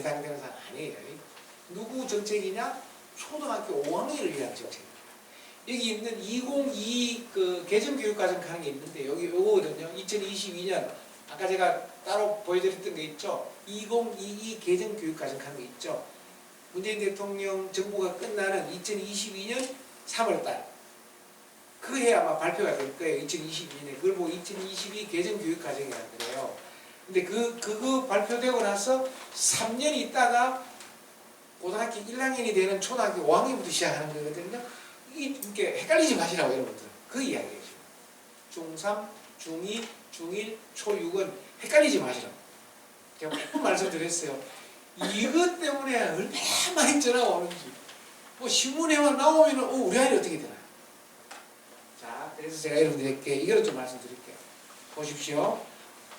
해당되는 사람 아니에요. 누구 정책이냐? 초등학교 5학년을 위한 정책. 여기 있는 2022 그 개정교육과정 하는 게 있는데 여기 요거거든요. 2022년 아까 제가 따로 보여드렸던 게 있죠. 2022 개정교육과정 하는 게 있죠. 문재인 대통령 정부가 끝나는 2022년 3월달 그 해 아마 발표가 될 거예요. 2022년에 그걸 보고 2022 개정교육과정이라는 거예요. 근데 그거 발표되고 나서 3년 있다가 고등학교 1학년이 되는 초등학교 5학년부터 시작하는 거거든요. 이게 헷갈리지 마시라고 여러분들. 그 이야기예요. 중3, 중2, 중1, 초6은 헷갈리지 마시라고. 제가 몇 번 말씀드렸어요. 이것 때문에 얼마나 많이 전화가 오는지. 뭐 신문에만 나오면 우리 아이 어떻게 되나요? 자, 그래서 제가 여러분들에게 이거를 좀 말씀드릴게요. 보십시오.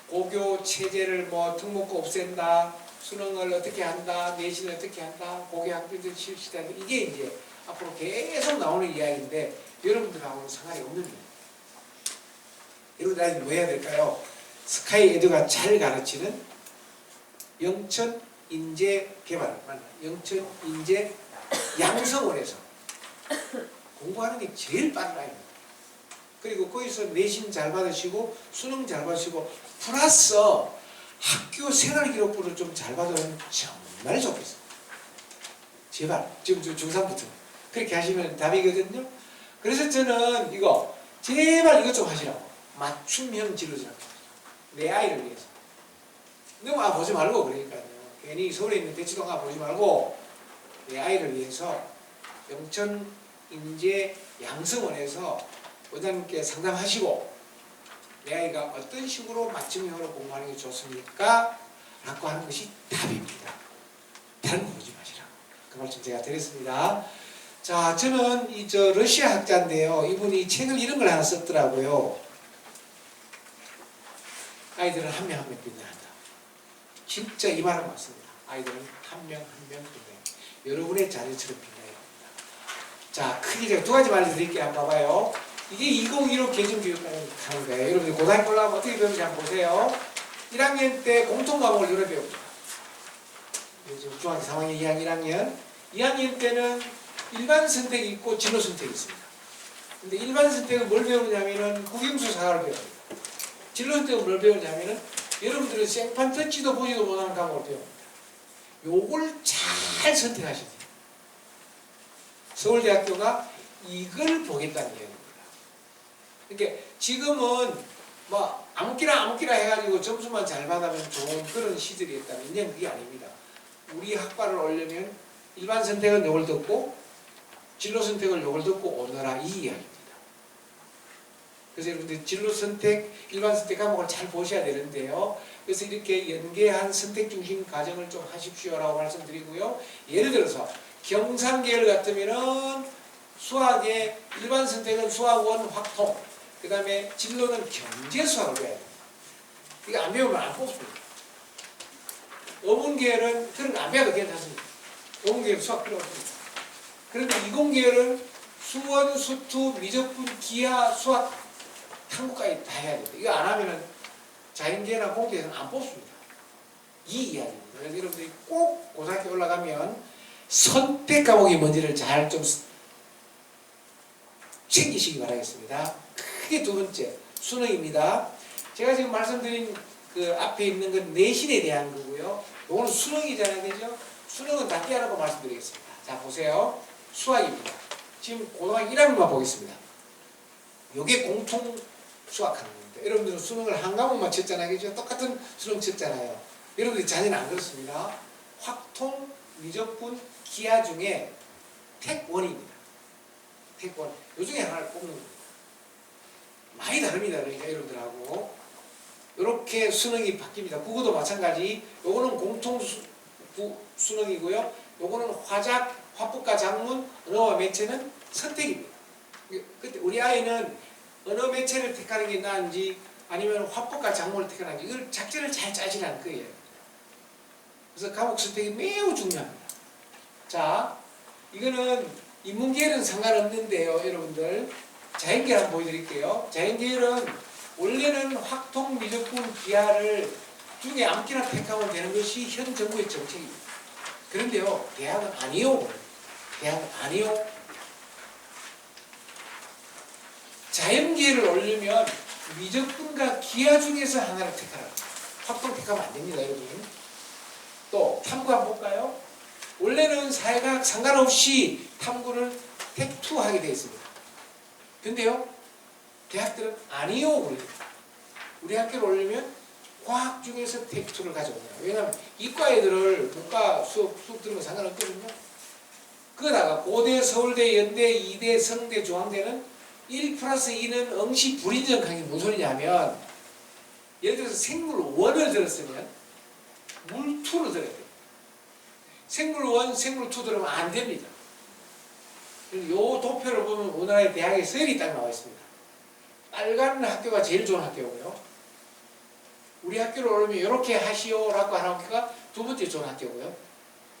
고교 체제를 뭐 특목고 없앤다, 수능을 어떻게 한다, 내신을 어떻게 한다, 고교 학교들 실시한다. 이게 이제 앞으로 계속 나오는 이야기인데 여러분들하고는 상관이 없는 일이에요. 여러분들 뭐 해야 될까요? 스카이 에듀가 잘 가르치는 영천 인재 개발, 영천 인재 양성원에서 공부하는 게 제일 빠른 아이입니다. 그리고 거기서 내신 잘 받으시고 수능 잘 받으시고 플러스 학교 생활기록부를 좀 잘 받으면 정말 좋겠어요. 제발 지금 중3부터 그렇게 하시면 답이거든요. 그래서 저는 이거 제발 이것 좀 하시라고. 맞춤형 진로제라고. 내 아이를 위해서. 너무 보지 말고 그러니까요. 괜히 서울에 있는 대치동 보지 말고 내 아이를 위해서 영천 인재 양성원에서 원장님께 상담하시고 내 아이가 어떤 식으로 맞춤형으로 공부하는 게 좋습니까? 라고 하는 것이 답입니다. 다른 거 보지 마시라고. 그 말씀 제가 드렸습니다. 자, 저는 러시아 학자인데요. 이분이 책을 이런 걸 하나 썼더라고요. 아이들은 한 명 한 명 빛나한다. 진짜 이 말은 맞습니다. 아이들은 한 명 한 명 빛나요. 여러분의 자녀처럼 빛나야 됩니다. 자, 크게 제가 두 가지 말씀드릴게요. 한번 봐봐요. 이게 2015 개정교육과정 하는 거예요. 여러분들 고등학교 올라가면 어떻게 배우는지 한번 보세요. 1학년 때 공통과목을 여러 배웁니다. 요즘 중학교 3학년, 2학년, 1학년. 2학년 때는 일반 선택이 있고 진로 선택이 있습니다. 근데 일반 선택은 뭘 배우냐면은 국영수 사과를 배웁니다. 진로 선택은 뭘 배우냐면은 여러분들은 생판 듣지도 보지도 못하는 과목을 배웁니다. 요걸 잘 선택하셔야 돼요. 서울대학교가 이걸 보겠다는 얘기입니다. 그러니까 지금은 뭐 아무끼나 해가지고 점수만 잘 받으면 좋은 그런 시절이었다면 이제는 그게 아닙니다. 우리 학과를 오려면 일반 선택은 요걸 듣고 진로 선택을 요걸 듣고 오너라 이 이야기입니다. 그래서 여러분들 진로 선택, 일반 선택 과목을 잘 보셔야 되는데요. 그래서 이렇게 연계한 선택 중심 과정을 좀 하십시오라고 말씀드리고요. 예를 들어서 경상계열 같으면은 수학의 일반 선택은 수학원 확통, 그 다음에 진로는 경제수학을 배워야 됩니다. 이거 안 배우면 안 뽑습니다. 어문계열은 그런 거 안 배워도 괜찮습니다. 어문계열 수학 필요 없습니다. 그런데 이공계열은 수원, 수투, 미적분, 기하, 수학, 탐구까지 다 해야 됩니다. 이거 안 하면은 자연계나 공계에서는 안 뽑습니다. 이 이야기입니다. 그래서 여러분들이 꼭 고등학교 올라가면 선택 과목이 뭔지를 잘 좀 챙기시기 바라겠습니다. 크게 두 번째, 수능입니다. 제가 지금 말씀드린 그 앞에 있는 건 내신에 대한 거고요. 이거는 수능이잖아요. 그죠? 수능은 다 떼어놓고 말씀드리겠습니다. 자, 보세요. 수학입니다. 지금 고등학교 1학년만 보겠습니다. 이게 공통 수학하는 겁니다. 여러분들은 수능을 한 과목만 쳤잖아요. 그죠? 똑같은 수능 쳤잖아요. 여러분들이 자녀는 안 그렇습니다. 확통, 미적분, 기하 중에 택원입니다. 택원. 요 중에 하나를 뽑는 겁니다. 많이 다릅니다. 그러니까 여러분들하고. 이렇게 수능이 바뀝니다. 국어도 마찬가지. 요거는 공통 수능이고요. 요거는 화작, 화법과 작문, 언어와 매체는 선택입니다. 그때 우리 아이는 언어 매체를 택하는 게 나은지 아니면 화법과 작문을 택하는지 이걸 작전을 잘 짜시라는 거예요. 그래서 과목 선택이 매우 중요합니다. 자, 이거는 인문계열은 상관없는데요. 여러분들 자연계열 한번 보여드릴게요. 자연계열은 원래는 확통, 미적분, 기하를 중에 아무렇게나 택하면 되는 것이 현 정부의 정책입니다. 그런데요, 대학은 아니요. 대학은 아니요. 자연계를 올리면 미적분과 기하 중에서 하나를 택하라. 확통 택하면 안 됩니다, 여러분. 또 탐구 한번 볼까요? 원래는 사회과학 상관없이 탐구를 택2 하게 되어 있습니다. 근데요, 대학들은 아니요. 그럽니다. 우리 학교를 올리면 과학 중에서 택2를 가져옵니다. 왜냐하면 이과 애들을 문과 수업 들으면 상관없거든요. 그러다가 고대, 서울대, 연대, 이대, 성대, 중앙대는 1+2는 응시 불인정하기 무슨 소리냐면, 예를 들어서 생물 1을 들었으면 물 2를 들어야 돼요. 생물 1, 생물 2 들으면 안 됩니다. 이 도표를 보면 우리나라의 대학의 서열이 딱 나와 있습니다. 빨간 학교가 제일 좋은 학교고요. 우리 학교를 오르면 이렇게 하시오라고 하는 학교가 두 번째 좋은 학교고요.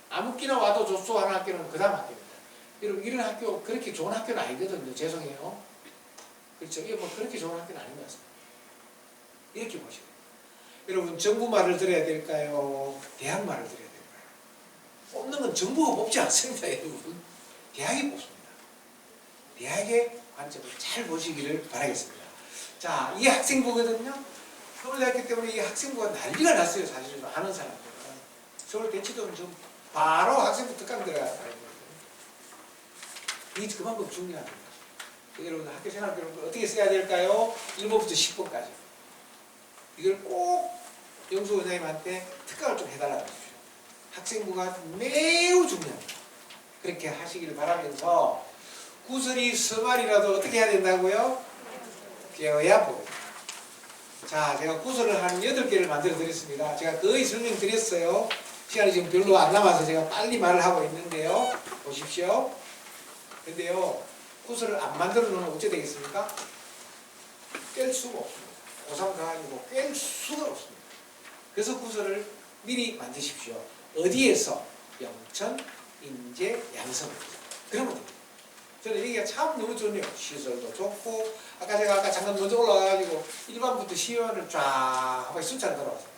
아무 끼나 와도 좋소 하는 학교는 그 다음 학교입니다. 여러분, 이런 학교 그렇게 좋은 학교는 아니거든요. 죄송해요. 그렇죠? 이거 뭐 그렇게 좋은 학교는 아닌 것 같습니다. 이렇게 보시고, 여러분, 정부 말을 들어야 될까요? 대학 말을 들어야 될까요? 뽑는 건 정부가 뽑지 않습니다, 여러분. 대학이 뽑습니다. 대학의 관점을 잘 보시기를 바라겠습니다. 자, 이 학생부거든요. 서울대학교 때문에 이 학생부가 난리가 났어요. 사실은 아는 사람들은. 서울대치도는 좀 바로 학생부 특강 들어갔어요. 이게 그만큼 중요합니다. 여러분, 학교 생활 교육을 어떻게 써야 될까요? 1번부터 10번까지. 이걸 꼭 영수 원장님한테 특강을 좀 해달라고 하십시오. 학생부가 매우 중요합니다. 그렇게 하시기를 바라면서, 구설이 서말이라도 어떻게 해야 된다고요? 깨어야 보입니다. 자, 제가 구설을 한 8개를 만들어 드렸습니다. 제가 거의 설명드렸어요. 시간이 지금 별로 안 남아서 제가 빨리 말을 하고 있는데요. 보십시오. 근데요, 구설을 안 만들어 놓으면 어찌 되겠습니까? 깰 수가 없습니다. 고3 가가지고 깰 수가 없습니다. 그래서 구설을 미리 만드십시오. 어디에서? 영천, 인제, 양성. 그러면 됩니다. 저는 여기가 참 너무 좋네요. 시설도 좋고, 아까 잠깐 먼저 올라가가지고 1반부터 10반을 쫙 한번 순차로 돌아왔어요.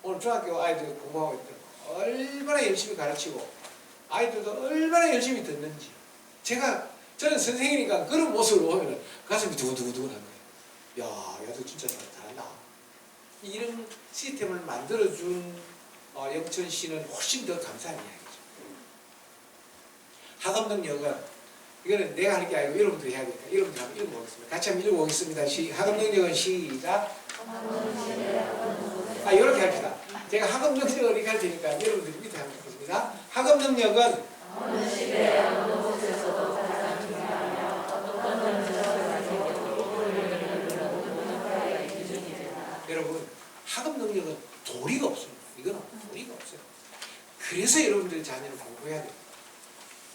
오늘 중학교 아이들이 공부하고 있더라고요. 얼마나 열심히 가르치고, 아이들도 얼마나 열심히 듣는지. 저는 선생이니까 그런 모습을 보면 가슴이 두근두근두근 한 거예요. 야, 얘도 진짜 잘한다. 이런 시스템을 만들어준 영천시는 훨씬 더 감사한 이야기죠. 학업 능력은, 이거는 내가 하는 게 아니고 여러분들이 해야 되니까 여러분들 한번 읽어보겠습니다. 같이 한번 읽어보겠습니다. 학업 능력은 시작. 이렇게 합시다. 제가 학업 능력을 이렇게 할 테니까 여러분들이 밑에 한번 읽겠습니다. 학업 능력은 어느 시대에 어느 곳에서도 가장 중요하며 어떤 여러분, 학업 능력은 도리가 없습니다. 이거는 도리가 없어요. 그래서 여러분들이 자녀를 공부해야 돼요.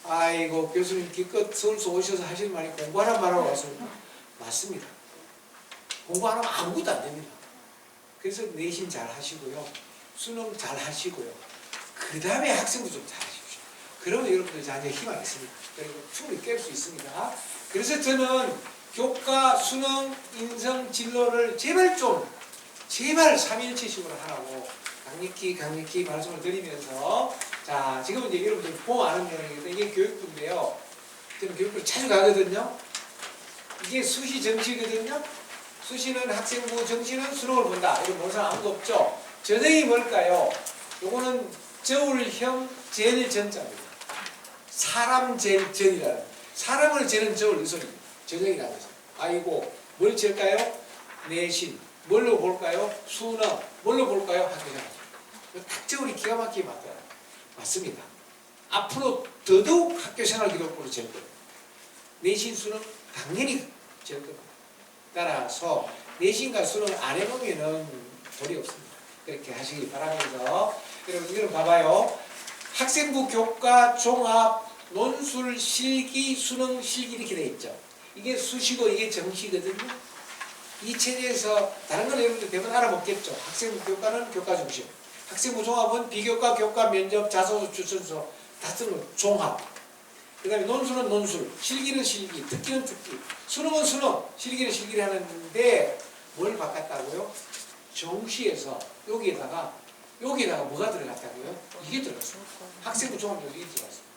아이고, 교수님 기껏 서울서 오셔서 하시는 말이 공부하란 말하고 왔습니다. 맞습니다. 공부 안 하면 아무것도 안 됩니다. 그래서 내신 잘 하시고요. 수능 잘 하시고요. 그 다음에 학생부 좀 잘 하십시오. 그러면 여러분들 자녀 희망이 있습니다. 그리고 충분히 깰 수 있습니다. 그래서 저는 교과, 수능, 인성, 진로를 제발 3일치식으로 하라고 강력히 말씀을 드리면서, 자, 지금은 이제 여러분들 보고 아는 내용이거든요. 이게 교육부인데요. 저는 교육부를 자주 가거든요. 이게 수시 정시거든요. 수시는 학생부, 정시는 수능을 본다. 이거 모르는 사람 아무도 없죠. 전형이 뭘까요? 요거는 저울형 젤전자입니다. 사람 젤전이라는, 사람을 재는 저울, 이 소리입니다. 전형이라는 것은. 아이고, 뭘 잴까요? 내신. 뭘로 볼까요? 수능. 뭘로 볼까요? 학교생활. 탁저울이 기가 막히게 맞더라고요. 맞습니다. 앞으로 더더욱 학교생활 기록부로 잴 거예요. 내신 수능 당연히 잴 겁니다. 따라서 내신과 수능 안 해보면은 도리 없습니다. 그렇게 하시기 바라면서, 여러분 이거는 봐봐요. 학생부 교과 종합 논술 실기 수능 실기 이렇게 돼 있죠. 이게 수시고 이게 정시거든요. 이 체제에서 다른 건 여러분들 대부분 알아먹겠죠. 학생부 교과는 교과 중심, 학생부 종합은 비교과, 교과, 면접, 자소서, 추천서 다 쓰는 종합. 그 다음에 논술은 논술, 실기는 실기, 특기는 특기, 수능은 수능, 실기는 실기를 하는데 뭘 바꿨다고요? 정시에서 여기에다가 뭐가 들어갔다고요? 이게 들어갔어요. 학생부 종합전형이 들어갔습니다.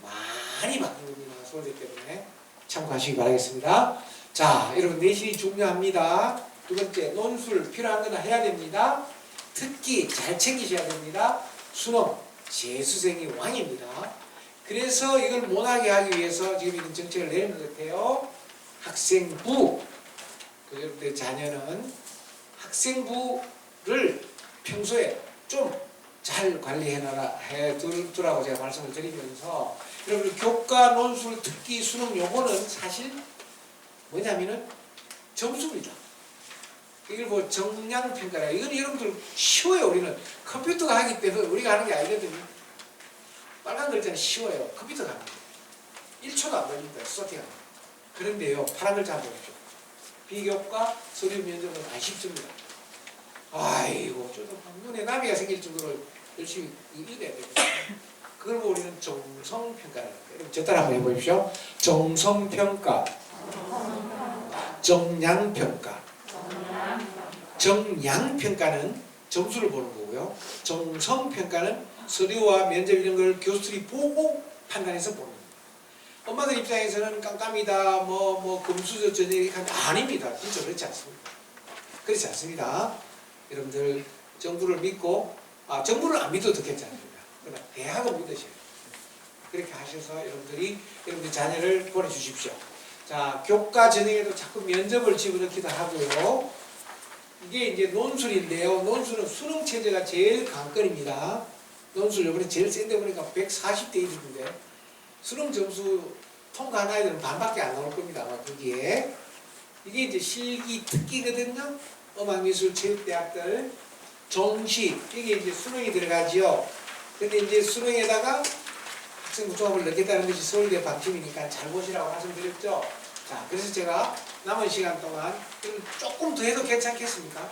많이 바뀐 겁니다. 서울대 때문에 참고하시기 바라겠습니다. 자, 여러분 내신이 중요합니다. 두 번째, 논술 필요한 거는 해야 됩니다. 특기 잘 챙기셔야 됩니다. 수능 재수생이 왕입니다. 그래서 이걸 못하게 하기 위해서 지금 이런 정책을 내는 것 같아요. 학생부, 여러분들 자녀는 학생부를 평소에 좀 잘 해두라고 제가 말씀을 드리면서 여러분 교과, 논술, 특기, 수능 요거는 사실 뭐냐면은 점수입니다. 이걸 뭐 정량평가라. 이건 여러분들 쉬워요. 우리는 컴퓨터가 하기 때문에 우리가 하는 게 아니거든요. 빨간 글자는 쉬워요. 컴퓨터가 하는 거예요. 1초도 안 걸립니다. 소팅하는. 그런데요, 파란 글자 한번 보십시오. 비교과, 서류 면접은 안 쉽습니다. 아이고, 저도 눈에 나비가 생길 정도로 열심히 읽어야 됩니다. 그걸 보고 우리는 정성평가를 합니다. 여러분, 저 따라 한번 해보십시오. 정성평가, 정량평가. 정량평가는 점수를 보는 거고요. 정성평가는 서류와 면접 이런 걸 교수들이 보고 판단해서 보는 거예요. 엄마들 입장에서는 깜깜이다, 금수저 전혀 이렇게 하면 아닙니다. 진짜 그렇지 않습니다. 그렇지 않습니다. 여러분들 정부를 믿고, 정부를 안 믿어도 괜찮습니다. 그러나 대학을 믿으셔야 돼요. 그렇게 하셔서 여러분들 자녀를 보내주십시오. 자, 교과 전형에도 자꾸 면접을 집어넣기도 하고요. 이게 이제 논술인데요. 논술은 수능 체제가 제일 관건입니다. 논술 이번에 제일 센데 보니까 140대 1인데 수능 점수 통과한 아이들은 반밖에 안 나올 겁니다. 아마 거기에. 이게 이제 실기 특기거든요. 음악미술 체육대학들 정시 이게 이제 수능이 들어가지요. 근데 이제 수능에다가 학생부 종합을 넣겠다는 것이 서울대 방침이니까 잘 보시라고 말씀드렸죠. 자, 그래서 제가 남은 시간 동안 조금 더 해도 괜찮겠습니까?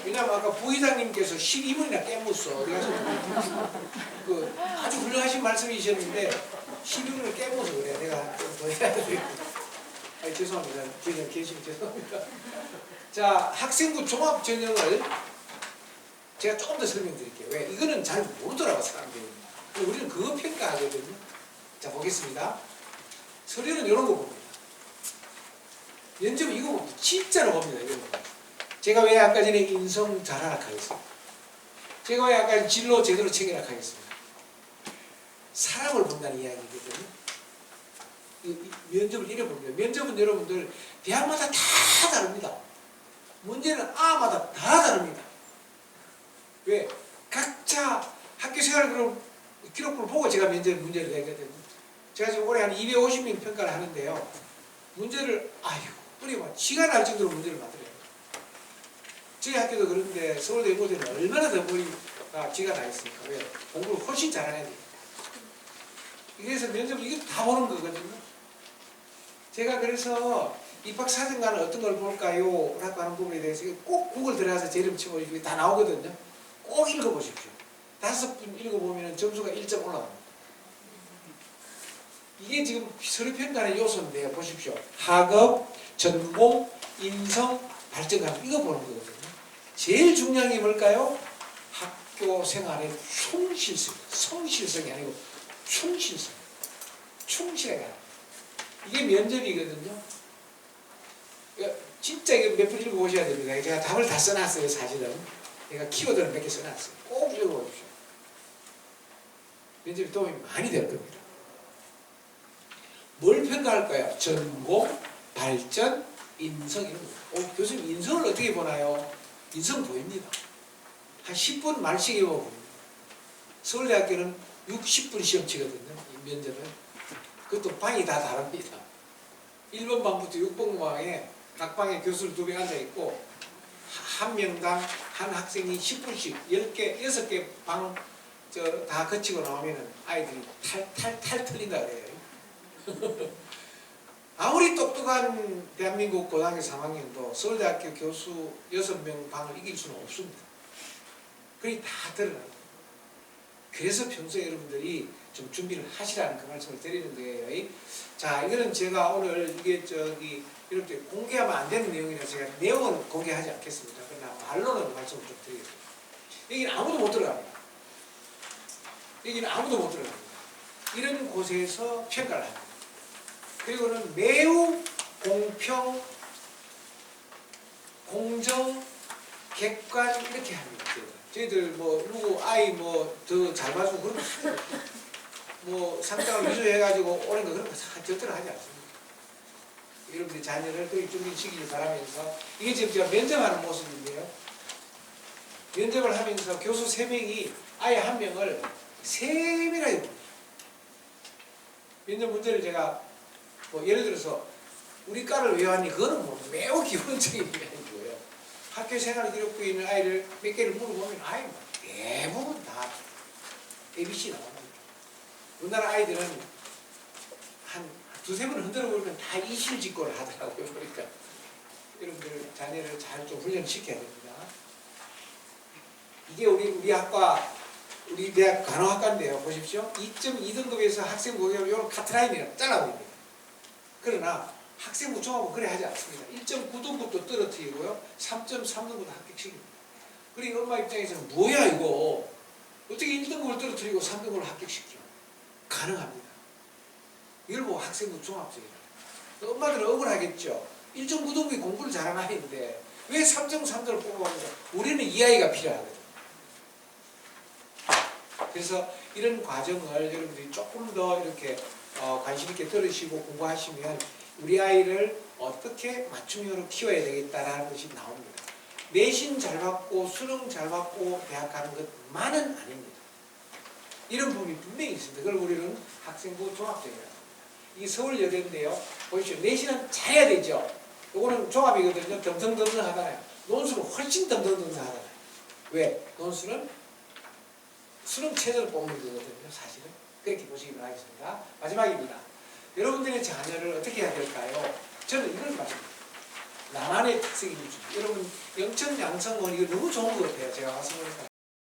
왜냐면 아까 부의장님께서 12분이나 깨mus어. 그래서 아주 훌륭하신 말씀이셨는데 12분을 깨무서 그래. 내가 좀 더 해야 돼. 죄송합니다. 부의장 계시면 죄송합니다. 자, 학생부 종합 전형을 제가 조금 더 설명드릴게요. 왜? 이거는 잘 모르더라고 사람들이. 우리는 그거 평가하거든요. 자, 보겠습니다. 서류는 이런 거 봅니다. 면접은 이거 봅니다. 진짜로 봅니다. 이런 거. 제가 왜 아까 전에 인성 잘하라 하겠습니다. 제가 왜 아까 진로 제대로 챙기라 하겠습니다. 사람을 본다는 이야기거든요. 면접을 이래 봅니다. 면접은 여러분들 대학마다 다 다릅니다. 문제는 아마다 다 다릅니다. 왜? 각자 학교 생활 그럼 기록부를 보고 제가 면접 문제를 내거든요. 제가 지금 올해 한 250명 평가를 하는데요. 문제를 뿌리고 지가 날 정도로 문제를 만들어요. 저희 학교도 그런데 서울대 연고대는 얼마나 더 머리가 지가 나 있습니까? 왜? 공부를 훨씬 잘하는 애들. 그래서 면접 이게 다 보는 거거든요. 제가 그래서 입학사정관은 어떤 걸 볼까요? 라고 하는 부분에 대해서 꼭 구글 들어가서 제 이름 치고 다 나오거든요. 꼭 읽어보십시오. 5분 읽어보면 점수가 1점 올라갑니다. 이게 지금 서류평가의 요소인데요. 보십시오. 학업, 전공, 인성, 발전감 이거 보는 거거든요. 제일 중요한 게 뭘까요? 학교 생활의 충실성, 성실성이 아니고 충실성. 충실해가 이게 면접이거든요. 진짜 이거 몇 분 읽어보셔야 됩니다. 제가 답을 다 써놨어요. 사실은 제가 키워드를 몇 개 써놨어요. 꼭 읽어보십시오. 면접이 도움이 많이 될 겁니다. 뭘 평가할까요? 전공, 발전, 인성 이런 거. 교수님 인성을 어떻게 보나요? 인성 보입니다. 한 10분 말씩 읽어봅니다. 서울대학교는 60분 시험 치거든요. 이 면접은. 그것도 방이 다 다릅니다. 1번 방부터 6번 방에 각 방에 교수를 2명 앉아있고 한 명당 한 학생이 10분씩 10개, 6개 방 다 거치고 나오면은 아이들이 탈 틀린다 그래요. 아무리 똑똑한 대한민국 고등학교 3학년도 서울대학교 교수 6명 방을 이길 수는 없습니다. 그게 다 드러나요. 그래서 평소에 여러분들이 좀 준비를 하시라는 그 말씀을 드리는 거예요. 자, 이거는 제가 오늘 이게 이렇게 공개하면 안 되는 내용이라서 제가 내용은 공개하지 않겠습니다. 그러나 말로는 말씀을 좀 드리겠습니다. 여기는 아무도 못 들어갑니다. 여기는 아무도 못 들어갑니다. 이런 곳에서 평가를 합니다. 그리고는 매우 공평, 공정, 객관 이렇게 합니다. 저희들 뭐 누구 아이 뭐 더 잘 봐주고 그런 거 하죠. 뭐 상장을 위조해가지고 오는 거 그런 거 절대로 하지 않습니다. 여러분들이 자녀를 거기 준비시키길 바라면서 이게 지금 제가 면접하는 모습인데요. 면접을 하면서 교수 3명이 아예 1명을 세밀하게 봅니다. 면접 문제를 제가 뭐 예를 들어서 우리 과를 왜 왔니? 그거는 뭐 매우 기본적인 이야기고요. 학교 생활 기록부에 있는 아이를 몇 개를 물어보면 아이 뭐 대부분 다 ABC 나옵니다. 우리나라 아이들은 한 두세 번 흔들어 보면 다 이실직고를 하더라고요. 그러니까 여러분들 자녀를 잘 좀 훈련시켜야 됩니다. 이게 우리 학과, 우리 대학 간호학과인데요. 보십시오. 2.2등급에서 학생부 이런 카트라인이라고 잘라보입니다. 그러나 학생부 종합은 그래 하지 않습니다. 1.9등급도 떨어뜨리고요. 3.3등급도 합격시킵니다. 그리고 엄마 입장에서는 뭐야 이거. 어떻게 1등급을 떨어뜨리고 3등급을 합격시켜. 가능합니다. 이걸 보고 학생부 종합적이다. 엄마들은 억울하겠죠. 1.9등급이 공부를 잘하는 아이인데 왜 3.3등을 뽑아봤는가. 우리는 이 아이가 필요하거든요. 그래서 이런 과정을 여러분들이 조금 더 이렇게 관심 있게 들으시고 공부하시면 우리 아이를 어떻게 맞춤형으로 키워야 되겠다라는 것이 나옵니다. 내신 잘 받고 수능 잘 받고 대학 가는 것만은 아닙니다. 이런 부분이 분명히 있습니다. 그걸 우리는 학생부 종합적이라고 합니다. 이게 서울여대인데요. 보십시오. 내신은 잘해야 되죠. 요거는 종합이거든요. 덤성덤성하잖아요. 논술은 훨씬 덤성덤성하잖아요. 왜? 논술은 수능 최저를 뽑는 거거든요. 사실은. 그렇게 보시기 바라겠습니다. 마지막입니다. 여러분들의 자녀를 어떻게 해야 될까요? 저는 이런 말입니다. 나만의 특색이 있죠. 여러분 영천양성원 이거 너무 좋은 것 같아요. 제가 와서 보니까